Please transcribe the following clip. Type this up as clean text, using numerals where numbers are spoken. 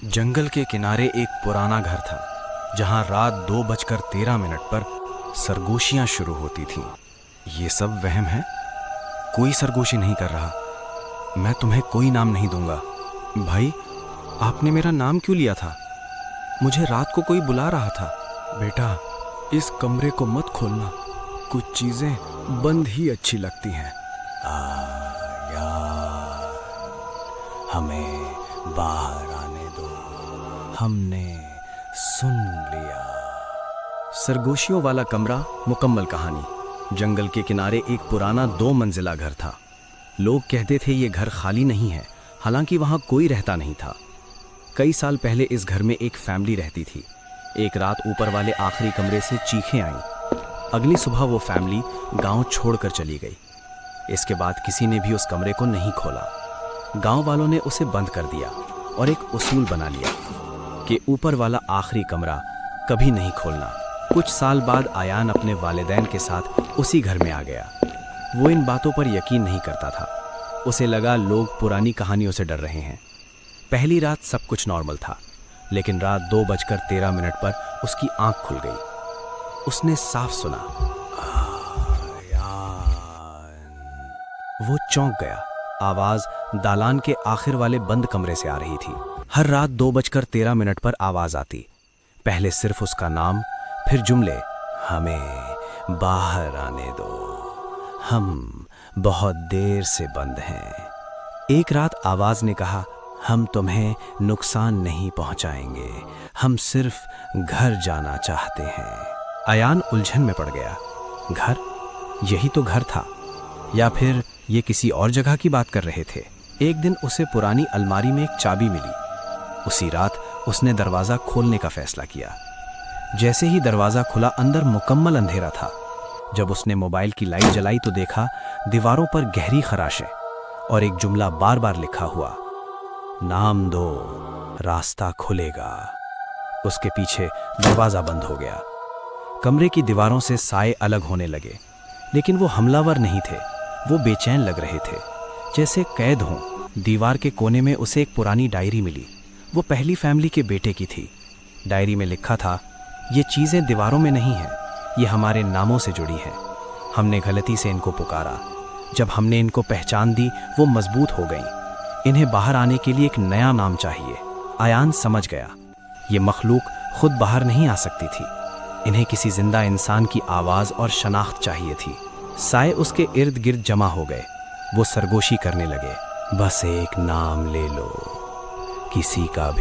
जंगल के किनारे एक पुराना घर था जहां रात 2:13 पर सरगोशियां शुरू होती थीं। ये सब वहम है, कोई सरगोशी नहीं कर रहा। मैं तुम्हें कोई नाम नहीं दूंगा। भाई, आपने मेरा नाम क्यों लिया था? मुझे रात को कोई बुला रहा था। बेटा, इस कमरे को मत खोलना, कुछ चीजें बंद ही अच्छी लगती हैं। यार, हमें बाहर आने दो, हमने सुन लिया। सरगोशियों वाला कमरा मुकम्मल कहानी। जंगल के किनारे एक पुराना 2 मंजिला घर था। लोग कहते थे ये घर खाली नहीं है, हालांकि वहां कोई रहता नहीं था। कई साल पहले इस घर में एक फैमिली रहती थी। एक रात ऊपर वाले आखिरी कमरे से चीखें आईं। अगली सुबह वो फैमिली गांव छोड़कर चली गई। इसके बाद किसी ने भी उस कमरे को नहीं खोला। गांव वालों ने उसे बंद कर दिया और एक उसूल बना लिया कि ऊपर वाला आखिरी कमरा कभी नहीं खोलना। कुछ साल बाद आयान अपने वालिदैन के साथ उसी घर में आ गया। वो इन बातों पर यकीन नहीं करता था। उसे लगा लोग पुरानी कहानियों से डर रहे हैं। पहली रात सब कुछ नॉर्मल था, लेकिन रात 2:13 पर उसकी आंख खुल गई। उसने साफ सुना, वो चौंक गया। आवाज दालान के आखिर वाले बंद कमरे से आ रही थी। हर रात 2:13 पर आवाज आती। पहले सिर्फ उसका नाम, फिर जुमले, हमें बाहर आने दो, हम बहुत देर से बंद हैं। एक रात आवाज ने कहा, हम तुम्हें नुकसान नहीं पहुंचाएंगे, हम सिर्फ घर जाना चाहते हैं। आयान उलझन में पड़ गया। घर? यही तो घर था, या फिर ये किसी और जगह की बात कर रहे थे? एक दिन उसे पुरानी अलमारी में एक चाबी मिली। उसी रात उसने दरवाजा खोलने का फैसला किया। जैसे ही दरवाजा खुला, अंदर मुकम्मल अंधेरा था। जब उसने मोबाइल की लाइट जलाई तो देखा दीवारों पर गहरी खराशें और एक जुमला बार बार लिखा हुआ, नाम दो, रास्ता खुलेगा। उसके पीछे दरवाजा बंद हो गया। कमरे की दीवारों से साए अलग होने लगे, लेकिन वो हमलावर नहीं थे। वो बेचैन लग रहे थे, जैसे कैद हों। दीवार के कोने में उसे एक पुरानी डायरी मिली। वो पहली फैमिली के बेटे की थी। डायरी में लिखा था, ये चीज़ें दीवारों में नहीं हैं, ये हमारे नामों से जुड़ी हैं। हमने गलती से इनको पुकारा। जब हमने इनको पहचान दी, वो मजबूत हो गईं। इन्हें बाहर आने के लिए एक नया नाम चाहिए। आयान समझ गया, ये मखलूक खुद बाहर नहीं आ सकती थी। इन्हें किसी जिंदा इंसान की आवाज़ और शनाख्त चाहिए थी। साए उसके इर्द गिर्द जमा हो गए। वो सरगोशी करने लगे, बस एक नाम ले लो, किसी का भी।